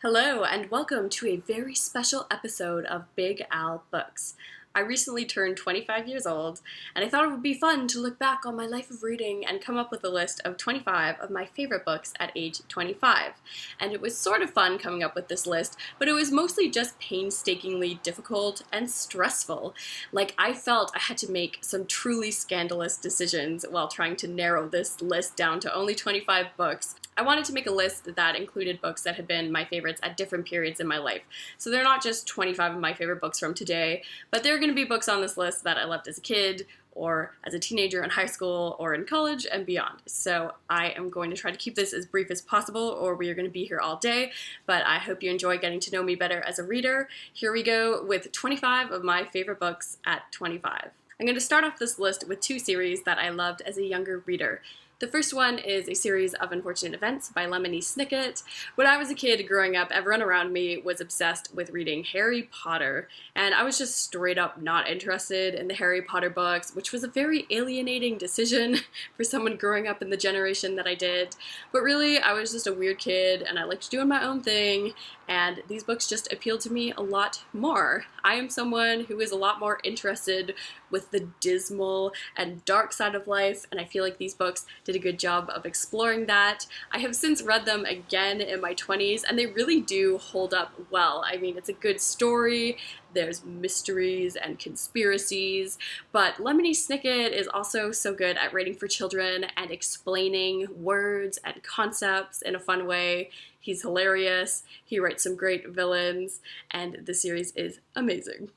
Hello, and welcome to a very special episode of Big Al Books. I recently turned 25 years old, and I thought it would be fun to look back on my life of reading and come up with a list of 25 of my favorite books at age 25. And it was sort of fun coming up with this list, but it was mostly just painstakingly difficult and stressful. Like, I felt I had to make some truly scandalous decisions while trying to narrow this list down to only 25 books. I wanted to make a list that included books that had been my favorites at different periods in my life. So they're not just 25 of my favorite books from today, but there are going to be books on this list that I loved as a kid, or as a teenager in high school, or in college, and beyond. So I am going to try to keep this as brief as possible, or we are going to be here all day, but I hope you enjoy getting to know me better as a reader. Here we go with 25 of my favorite books at 25. I'm going to start off this list with two series that I loved as a younger reader. The first one is a series of unfortunate events by Lemony Snicket. When I was a kid growing up, everyone around me was obsessed with reading Harry Potter, and I was just straight up not interested in the Harry Potter books, which was a very alienating decision for someone growing up in the generation that I did. But really, I was just a weird kid, and I liked doing my own thing, and these books just appealed to me a lot more. I am someone who is a lot more interested with the dismal and dark side of life, and I feel like these books did a good job of exploring that. I have since read them again in my 20s, and they really do hold up well. I mean, it's a good story, there's mysteries and conspiracies, but Lemony Snicket is also so good at writing for children and explaining words and concepts in a fun way. He's hilarious, he writes some great villains, and the series is amazing.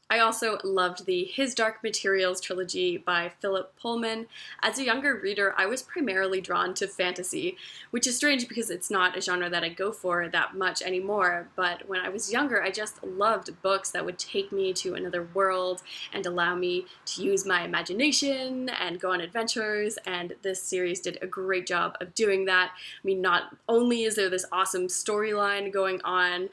I also loved the His Dark Materials trilogy by Philip Pullman. As a younger reader, I was primarily drawn to fantasy, which is strange because it's not a genre that I go for that much anymore, but when I was younger, I just loved books that would take me to another world and allow me to use my imagination and go on adventures, and this series did a great job of doing that. I mean, not only is there this awesome storyline going on,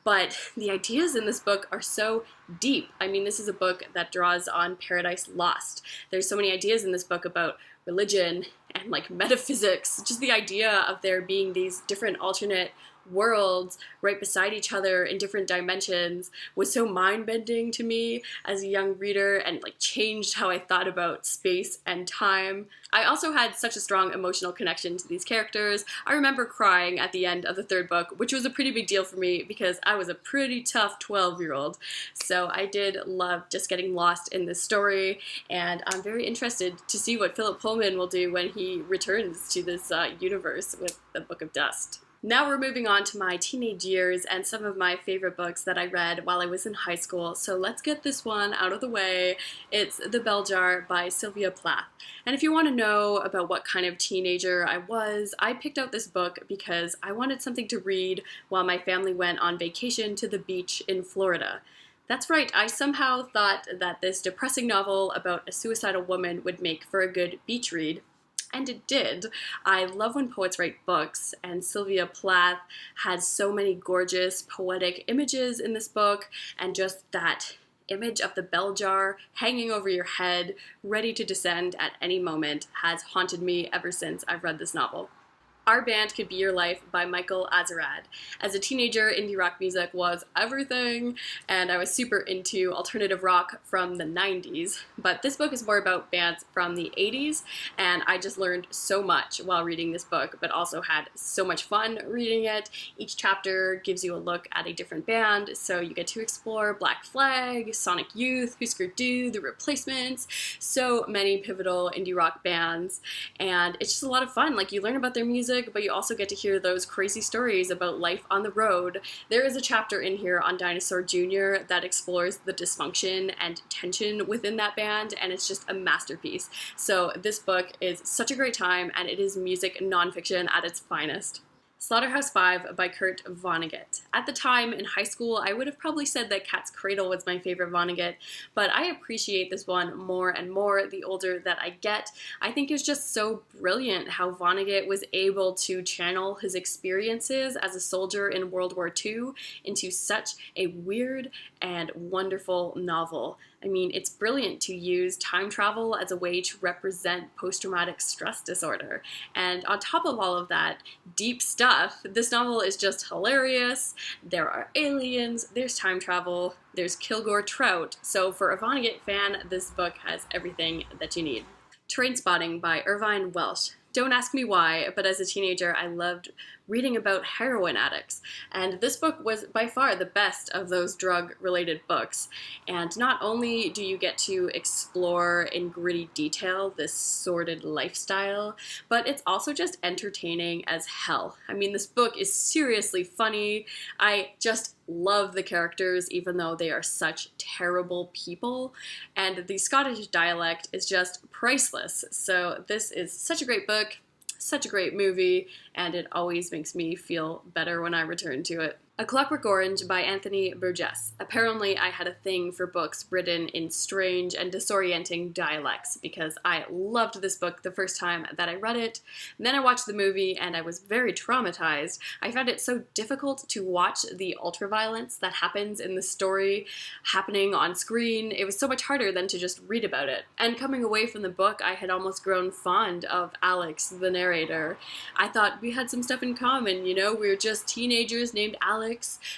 but the ideas in this book are so deep. I mean, this is a book that draws on Paradise Lost. There's so many ideas in this book about religion and like metaphysics, just the idea of there being these different alternate worlds right beside each other in different dimensions was so mind-bending to me as a young reader and like changed how I thought about space and time. I also had such a strong emotional connection to these characters. I remember crying at the end of the third book, which was a pretty big deal for me because I was a pretty tough 12-year-old. So I did love just getting lost in this story, and I'm very interested to see what Philip Pullman will do when he returns to this universe with the Book of Dust. Now we're moving on to my teenage years and some of my favorite books that I read while I was in high school, so let's get this one out of the way. It's The Bell Jar by Sylvia Plath. And if you want to know about what kind of teenager I was, I picked out this book because I wanted something to read while my family went on vacation to the beach in Florida. That's right, I somehow thought that this depressing novel about a suicidal woman would make for a good beach read. And it did. I love when poets write books, and Sylvia Plath had so many gorgeous poetic images in this book, and just that image of the bell jar hanging over your head, ready to descend at any moment, has haunted me ever since I've read this novel. Our Band Could Be Your Life by Michael Azzerad. As a teenager, indie rock music was everything, and I was super into alternative rock from the 90s, but this book is more about bands from the 80s, and I just learned so much while reading this book, but also had so much fun reading it. Each chapter gives you a look at a different band, so you get to explore Black Flag, Sonic Youth, Husker Du, The Replacements, so many pivotal indie rock bands, and it's just a lot of fun. Like, you learn about their music, but you also get to hear those crazy stories about life on the road. There is a chapter in here on Dinosaur Jr. that explores the dysfunction and tension within that band, and it's just a masterpiece. So this book is such a great time, and it is music nonfiction at its finest. Slaughterhouse-Five by Kurt Vonnegut. At the time, in high school, I would have probably said that Cat's Cradle was my favorite Vonnegut, but I appreciate this one more and more the older that I get. I think it's just so brilliant how Vonnegut was able to channel his experiences as a soldier in World War II into such a weird and wonderful novel. I mean, it's brilliant to use time travel as a way to represent post-traumatic stress disorder. And on top of all of that, deep stuff stuff. This novel is just hilarious. There are aliens, there's time travel, there's Kilgore trout. So for a Vonnegut fan, this book has everything that you need. Trainspotting by Irvine, Welsh. Don't ask me why, but as a teenager, I loved reading about heroin addicts, and this book was by far the best of those drug-related books. And not only do you get to explore in gritty detail this sordid lifestyle, but it's also just entertaining as hell. I mean, this book is seriously funny. I just love the characters, even though they are such terrible people, and the Scottish dialect is just priceless. So this is such a great book, such a great movie, and it always makes me feel better when I return to it. A Clockwork Orange by Anthony Burgess. Apparently I had a thing for books written in strange and disorienting dialects because I loved this book the first time that I read it. And then I watched the movie and I was very traumatized. I found it so difficult to watch the ultraviolence that happens in the story happening on screen. It was so much harder than to just read about it. And coming away from the book, I had almost grown fond of Alex, the narrator. I thought we had some stuff in common, you know, we were just teenagers named Alex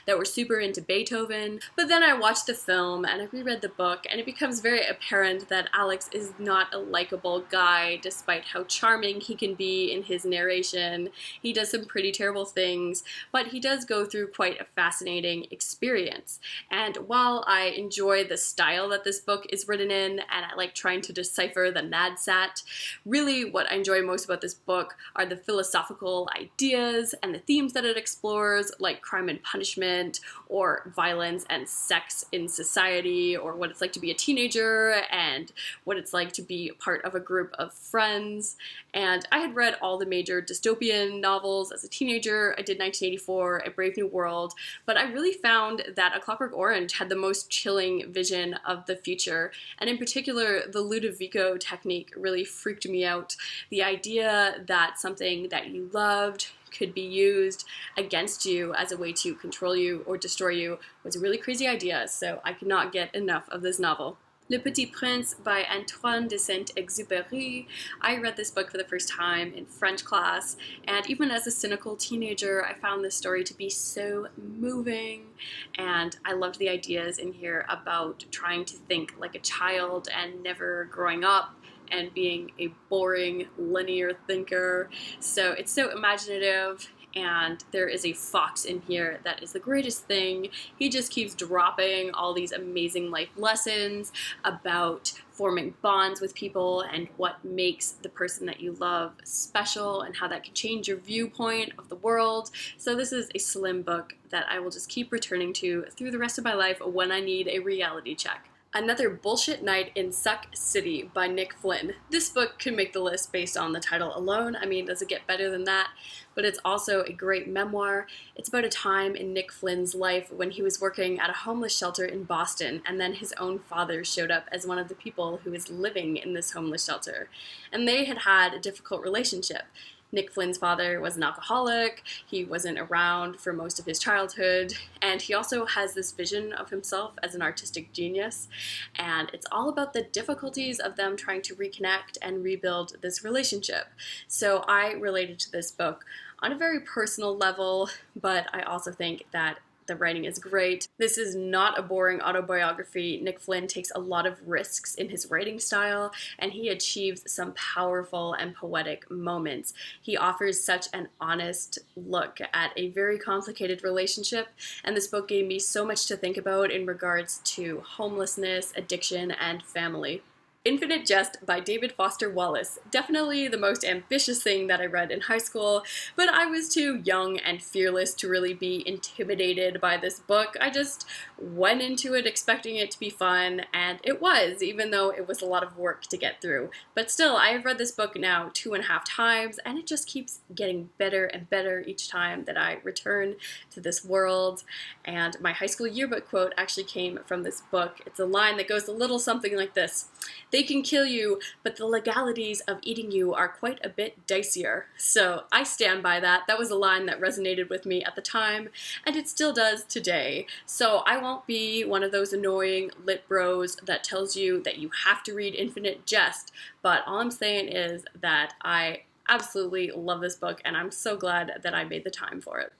that were super into Beethoven. But then I watched the film and I reread the book, and it becomes very apparent that Alex is not a likable guy despite how charming he can be in his narration. He does some pretty terrible things, but he does go through quite a fascinating experience. And while I enjoy the style that this book is written in, and I like trying to decipher the nadsat, really what I enjoy most about this book are the philosophical ideas and the themes that it explores, like crime and punishment, or violence and sex in society, or what it's like to be a teenager, and what it's like to be part of a group of friends. And I had read all the major dystopian novels as a teenager. I did 1984, A Brave New World, but I really found that A Clockwork Orange had the most chilling vision of the future, and in particular, the Ludovico technique really freaked me out. The idea that something that you loved could be used against you as a way to control you or destroy you was a really crazy idea, so I could not get enough of this novel. Le Petit Prince by Antoine de Saint-Exupéry. I read this book for the first time in French class, and even as a cynical teenager, I found this story to be so moving, and I loved the ideas in here about trying to think like a child and never growing up, and being a boring, linear thinker. So it's so imaginative, and there is a fox in here that is the greatest thing. He just keeps dropping all these amazing life lessons about forming bonds with people and what makes the person that you love special and how that can change your viewpoint of the world. So this is a slim book that I will just keep returning to through the rest of my life when I need a reality check. Another Bullshit Night in Suck City by Nick Flynn. This book could make the list based on the title alone. I mean, does it get better than that? But it's also a great memoir. It's about a time in Nick Flynn's life when he was working at a homeless shelter in Boston, and then his own father showed up as one of the people who was living in this homeless shelter. And they had had a difficult relationship. Nick Flynn's father was an alcoholic, he wasn't around for most of his childhood, and he also has this vision of himself as an artistic genius, and it's all about the difficulties of them trying to reconnect and rebuild this relationship. So I related to this book on a very personal level, but I also think that the writing is great. This is not a boring autobiography. Nick Flynn takes a lot of risks in his writing style, and he achieves some powerful and poetic moments. He offers such an honest look at a very complicated relationship, and this book gave me so much to think about in regards to homelessness, addiction, and family. Infinite Jest by David Foster Wallace. Definitely the most ambitious thing that I read in high school, but I was too young and fearless to really be intimidated by this book. I just went into it expecting it to be fun, and it was, even though it was a lot of work to get through. But still, I have read this book now 2.5 times, and it just keeps getting better and better each time that I return to this world. And my high school yearbook quote actually came from this book. It's a line that goes a little something like this: "They can kill you, but the legalities of eating you are quite a bit dicier." So I stand by that. That was a line that resonated with me at the time, and it still does today. So I won't be one of those annoying lit bros that tells you that you have to read Infinite Jest, but all I'm saying is that I absolutely love this book, and I'm so glad that I made the time for it.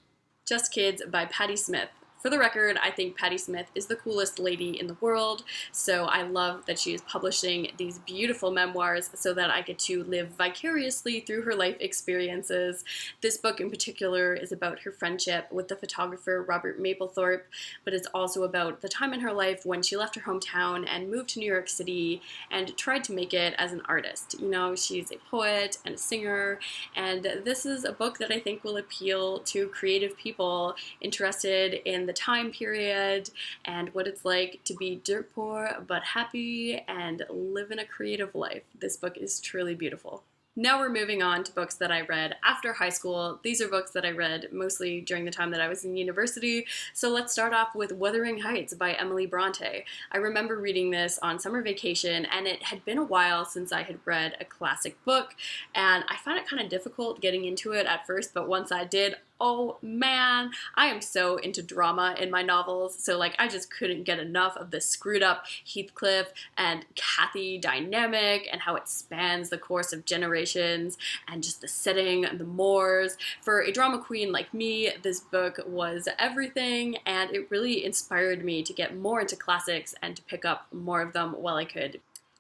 Just Kids by Patti Smith. For the record, I think Patti Smith is the coolest lady in the world, so I love that she is publishing these beautiful memoirs so that I get to live vicariously through her life experiences. This book in particular is about her friendship with the photographer Robert Mapplethorpe, but it's also about the time in her life when she left her hometown and moved to New York City and tried to make it as an artist. You know, she's a poet and a singer, and this is a book that I think will appeal to creative people interested in the time period and what it's like to be dirt poor but happy and live in a creative life. This book is truly beautiful. Now we're moving on to books that I read after high school. These are books that I read mostly during the time that I was in university. So let's start off with Wuthering Heights by Emily Bronte. I remember reading this on summer vacation, and it had been a while since I had read a classic book, and I found it kind of difficult getting into it at first, but once I did, oh man, I am so into drama in my novels, so like I just couldn't get enough of the screwed up Heathcliff and Cathy dynamic and how it spans the course of generations and just the setting and the moors. For a drama queen like me, this book was everything, and it really inspired me to get more into classics and to pick up more of them while I could.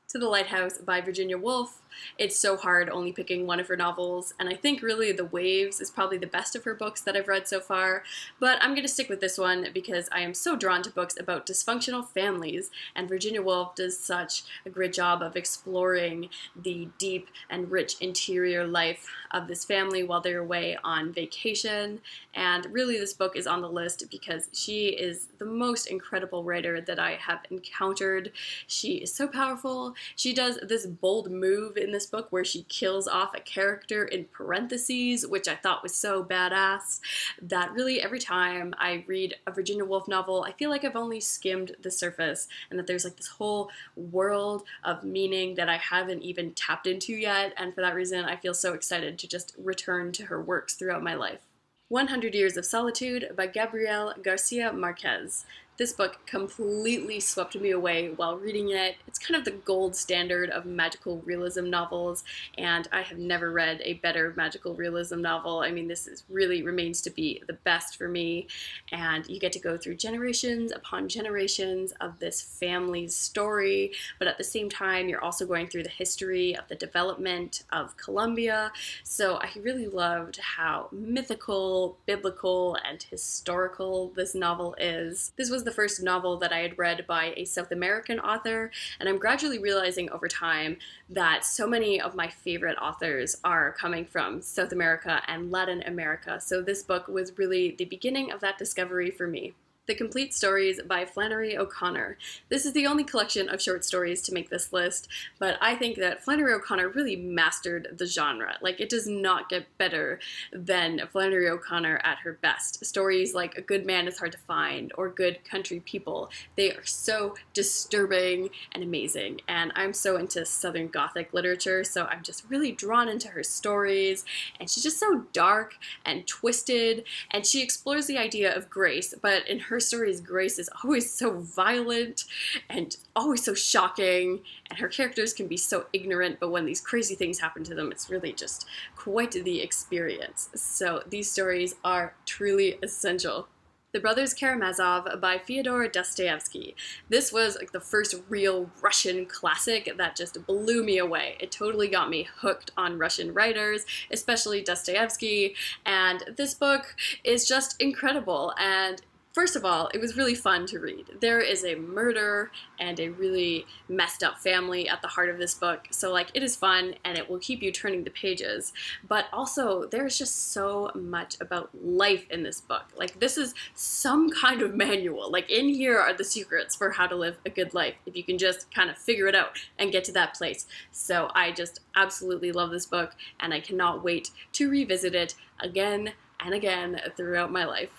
To the Lighthouse by Virginia Woolf. It's so hard only picking one of her novels, and I think really The Waves is probably the best of her books that I've read so far, but I'm going to stick with this one because I am so drawn to books about dysfunctional families, and Virginia Woolf does such a great job of exploring the deep and rich interior life of this family while they're away on vacation, and really this book is on the list because she is the most incredible writer that I have encountered. She is so powerful. She does this bold move in this book where she kills off a character in parentheses, which I thought was so badass, that really every time I read a Virginia Woolf novel, I feel like I've only skimmed the surface and that there's like this whole world of meaning that I haven't even tapped into yet, and for that reason I feel so excited to just return to her works throughout my life. 100 Years of Solitude by Gabriel Garcia Marquez. This book completely swept me away while reading it. It's kind of the gold standard of magical realism novels, and I have never read a better magical realism novel. I mean, this really remains to be the best for me, and you get to go through generations upon generations of this family's story, but at the same time, you're also going through the history of the development of Colombia. So I really loved how mythical, biblical, and historical this novel is. This was the first novel that I had read by a South American author, and I'm gradually realizing over time that so many of my favorite authors are coming from South America and Latin America, so this book was really the beginning of that discovery for me. The Complete Stories by Flannery O'Connor. This is the only collection of short stories to make this list, but I think that Flannery O'Connor really mastered the genre. Like, it does not get better than Flannery O'Connor at her best. Stories like A Good Man is Hard to Find or Good Country People, they are so disturbing and amazing, and I'm so into Southern Gothic literature, so I'm just really drawn into her stories, and she's just so dark and twisted, and she explores the idea of grace, but in her stories, grace is always so violent and always so shocking, and her characters can be so ignorant, but when these crazy things happen to them, it's really just quite the experience. So these stories are truly essential. The Brothers Karamazov by Fyodor Dostoevsky. This was like the first real Russian classic that just blew me away. It totally got me hooked on Russian writers, especially Dostoevsky, and this book is just incredible. And first of all, it was really fun to read. There is a murder and a really messed up family at the heart of this book, so like it is fun and it will keep you turning the pages, but also there's just so much about life in this book. Like, this is some kind of manual. Like, in here are the secrets for how to live a good life if you can just kind of figure it out and get to that place. So I just absolutely love this book, and I cannot wait to revisit it again and again throughout my life.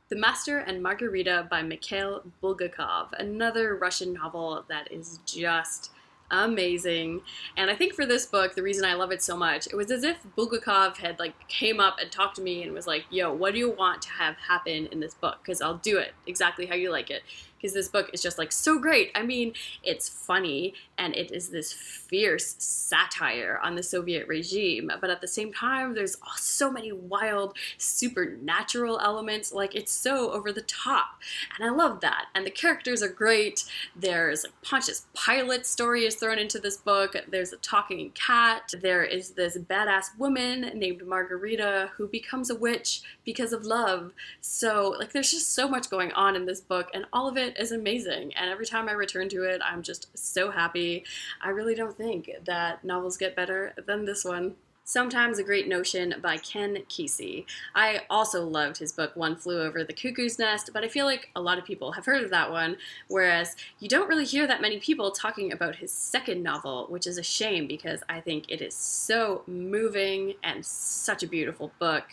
The Master and Margarita by Mikhail Bulgakov, another Russian novel that is just amazing. And I think for this book, the reason I love it so much, it was as if Bulgakov had like came up and talked to me and was like, yo, what do you want to have happen in this book? Because I'll do it exactly how you like it. because this book is just like so great. I mean, it's funny and it is this fierce satire on the Soviet regime, but at the same time, there's so many wild supernatural elements. Like, it's so over the top, and I love that. And the characters are great. There's like Pontius Pilate's story is thrown into this book. There's a talking cat. There is this badass woman named Margarita who becomes a witch because of love. So like, there's just so much going on in this book, and all of it is amazing. And every time I return to it, I'm just so happy. I really don't think that novels get better than this one. Sometimes a Great Notion by Ken Kesey. I also loved his book One Flew Over the Cuckoo's Nest, but I feel like a lot of people have heard of that one, whereas you don't really hear that many people talking about his second novel, which is a shame because I think it is so moving and such a beautiful book.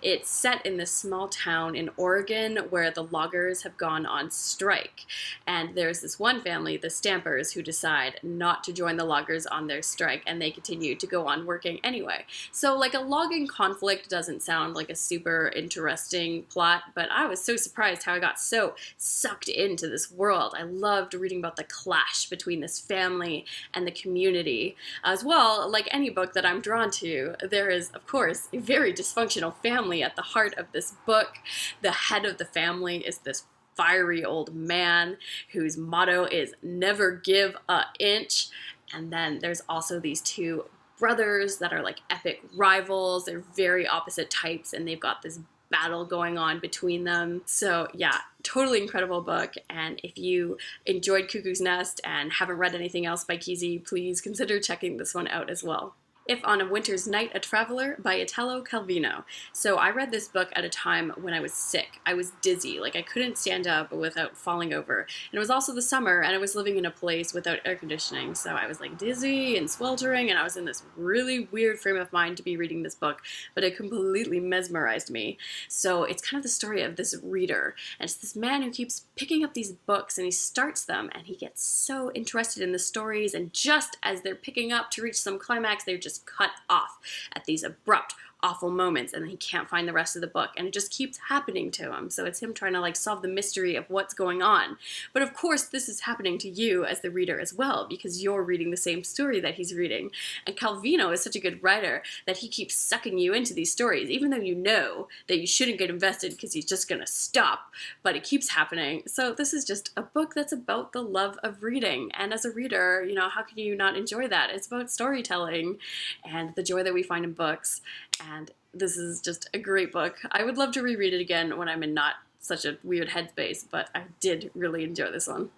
It's set in this small town in Oregon where the loggers have gone on strike, and there's this one family, the Stampers, who decide not to join the loggers on their strike, and they continue to go on working anyway. So like, a logging conflict doesn't sound like a super interesting plot, but I was so surprised how I got so sucked into this world. I loved reading about the clash between this family and the community. As well, like any book that I'm drawn to, there is, of course, a very dysfunctional family at the heart of this book. The head of the family is this fiery old man whose motto is never give a inch. And then there's also these two brothers that are like epic rivals. They're very opposite types, and they've got this battle going on between them. So yeah, totally incredible book. And if you enjoyed Cuckoo's Nest and haven't read anything else by Kesey, please consider checking this one out as well. If on a Winter's Night a Traveler by Italo Calvino. So I read this book at a time when I was sick. I was dizzy, like I couldn't stand up without falling over. And it was also the summer, and I was living in a place without air conditioning, so I was like dizzy and sweltering, and I was in this really weird frame of mind to be reading this book, but it completely mesmerized me. So it's kind of the story of this reader, and it's this man who keeps picking up these books, and he starts them, and he gets so interested in the stories, and just as they're picking up to reach some climax, they're just cut off at these abrupt, awful moments, and then he can't find the rest of the book, and it just keeps happening to him. So it's him trying to like solve the mystery of what's going on. But of course, this is happening to you as the reader as well, because you're reading the same story that he's reading. And Calvino is such a good writer that he keeps sucking you into these stories, even though you know that you shouldn't get invested because he's just gonna stop, but it keeps happening. So this is just a book that's about the love of reading, and as a reader, you know, how can you not enjoy that? It's about storytelling and the joy that we find in books. And this is just a great book. I would love to reread it again when I'm in not such a weird headspace, but I did really enjoy this one.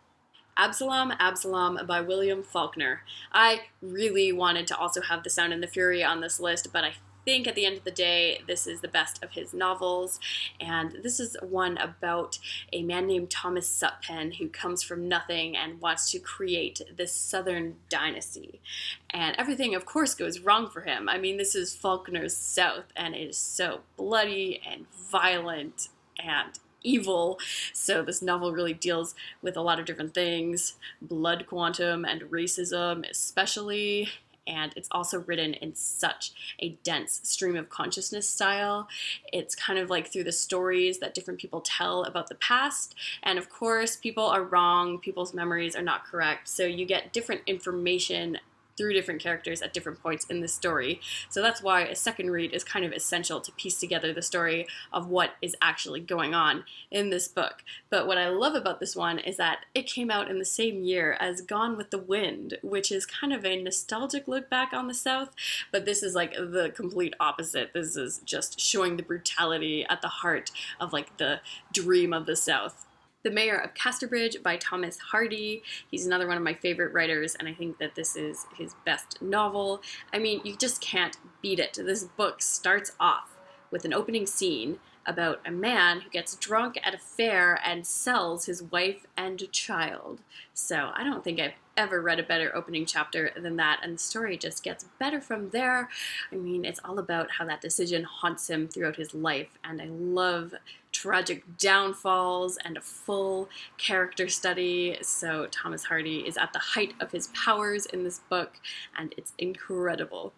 Absalom, Absalom by William Faulkner. I really wanted to also have The Sound and the Fury on this list, but I think at the end of the day, this is the best of his novels, and this is one about a man named Thomas Sutpen who comes from nothing and wants to create this southern dynasty. And everything, of course, goes wrong for him. I mean, this is Faulkner's South, and it is so bloody and violent and evil. So this novel really deals with a lot of different things, blood quantum and racism especially. And it's also written in such a dense stream of consciousness style. It's kind of like through the stories that different people tell about the past. And of course, people are wrong, people's memories are not correct, so you get different information through different characters at different points in the story. So that's why a second read is kind of essential to piece together the story of what is actually going on in this book. But what I love about this one is that it came out in the same year as Gone with the Wind, which is kind of a nostalgic look back on the South, but this is like the complete opposite. This is just showing the brutality at the heart of like the dream of the South. The Mayor of Casterbridge by Thomas Hardy. He's another one of my favorite writers, and I think that this is his best novel. I mean, you just can't beat it. This book starts off with an opening scene about a man who gets drunk at a fair and sells his wife and child. So I don't think I've ever read a better opening chapter than that, and the story just gets better from there. I mean, it's all about how that decision haunts him throughout his life, and I love tragic downfalls and a full character study. So Thomas Hardy is at the height of his powers in this book, and it's incredible.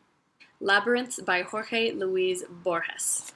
Labyrinths by Jorge Luis Borges.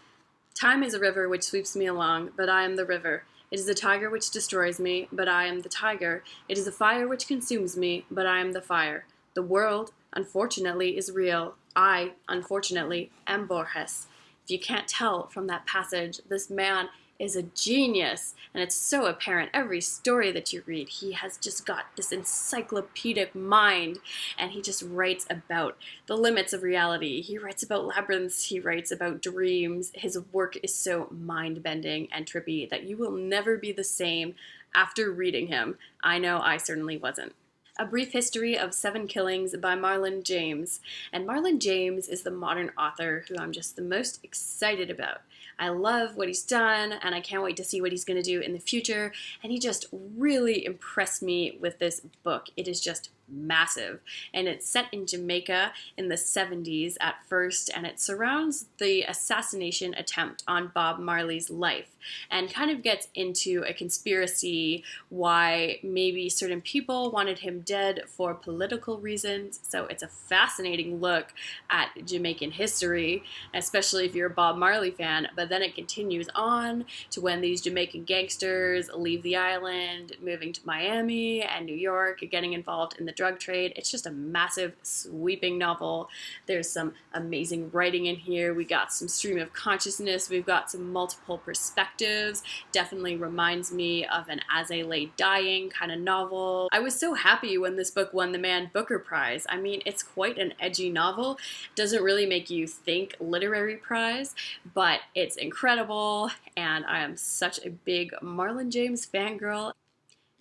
Time is a river which sweeps me along, but I am the river. It is the tiger which destroys me, but I am the tiger. It is the fire which consumes me, but I am the fire. The world, unfortunately, is real. I, unfortunately, am Borges. If you can't tell from that passage, this man is a genius, and it's so apparent every story that you read. He has just got this encyclopedic mind, and he just writes about the limits of reality. He writes about labyrinths, he writes about dreams. His work is so mind-bending and trippy that you will never be the same after reading him. I know I certainly wasn't. A Brief History of Seven Killings by Marlon James. And Marlon James is the modern author who I'm just the most excited about. I love what he's done, and I can't wait to see what he's going to do in the future, and he just really impressed me with this book. It is just massive, and it's set in Jamaica in the 70s at first, and it surrounds the assassination attempt on Bob Marley's life, and kind of gets into a conspiracy why maybe certain people wanted him dead for political reasons. So it's a fascinating look at Jamaican history, especially if you're a Bob Marley fan. But then it continues on to when these Jamaican gangsters leave the island, moving to Miami and New York, getting involved in the drug trade. It's just a massive, sweeping novel. There's some amazing writing in here. We got some stream of consciousness. We've got some multiple perspectives. Definitely reminds me of an As I Lay Dying kind of novel. I was so happy when this book won the Man Booker Prize. I mean, it's quite an edgy novel. Doesn't really make you think literary prize, but it's incredible, and I am such a big Marlon James fangirl.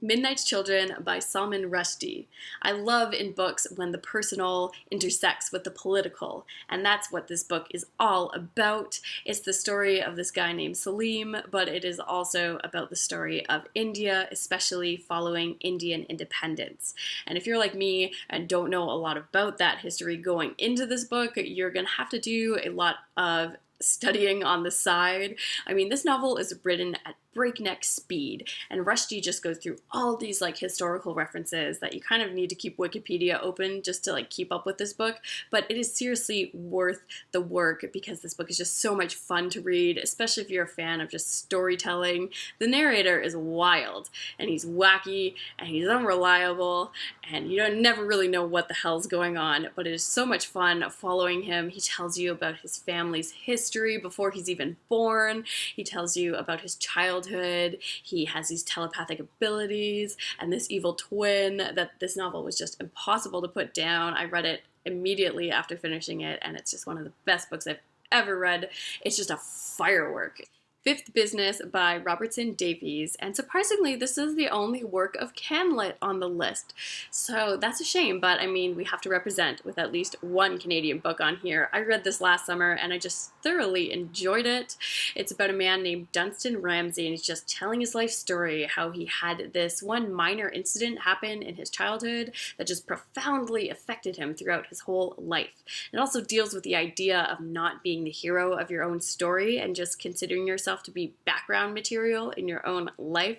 Midnight's Children by Salman Rushdie. I love in books when the personal intersects with the political, and that's what this book is all about. It's the story of this guy named Salim, but it is also about the story of India, especially following Indian independence. And if you're like me and don't know a lot about that history going into this book, you're gonna have to do a lot of studying on the side. I mean, this novel is written at breakneck speed, and Rushdie just goes through all these like historical references that you kind of need to keep Wikipedia open just to like keep up with this book, but it is seriously worth the work because this book is just so much fun to read, especially if you're a fan of just storytelling. The narrator is wild, and he's wacky, and he's unreliable, and you don't never really know what the hell's going on, but it is so much fun following him. He tells you about his family's history before he's even born. He tells you about his childhood. He has these telepathic abilities and this evil twin that this novel was just impossible to put down. I read it immediately after finishing it, and it's just one of the best books I've ever read. It's just a firework. Fifth Business by Robertson Davies, and surprisingly, this is the only work of Canlit on the list. So that's a shame, but I mean, we have to represent with at least one Canadian book on here. I read this last summer, and I just thoroughly enjoyed it. It's about a man named Dunstan Ramsay, and he's just telling his life story, how he had this one minor incident happen in his childhood that just profoundly affected him throughout his whole life. It also deals with the idea of not being the hero of your own story and just considering yourself to be background material in your own life.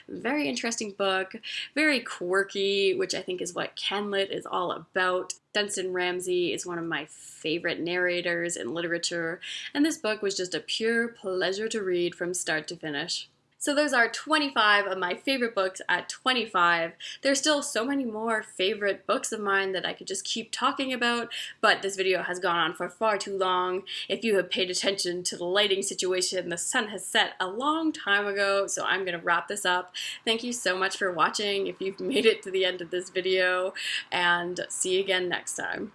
Very interesting book, very quirky, which I think is what Canlit is all about. Dunstan Ramsay is one of my favorite narrators in literature, and this book was just a pure pleasure to read from start to finish. So those are 25 of my favorite books at 25. There's still so many more favorite books of mine that I could just keep talking about, but this video has gone on for far too long. If you have paid attention to the lighting situation, the sun has set a long time ago, so I'm gonna wrap this up. Thank you so much for watching if you've made it to the end of this video, and see you again next time.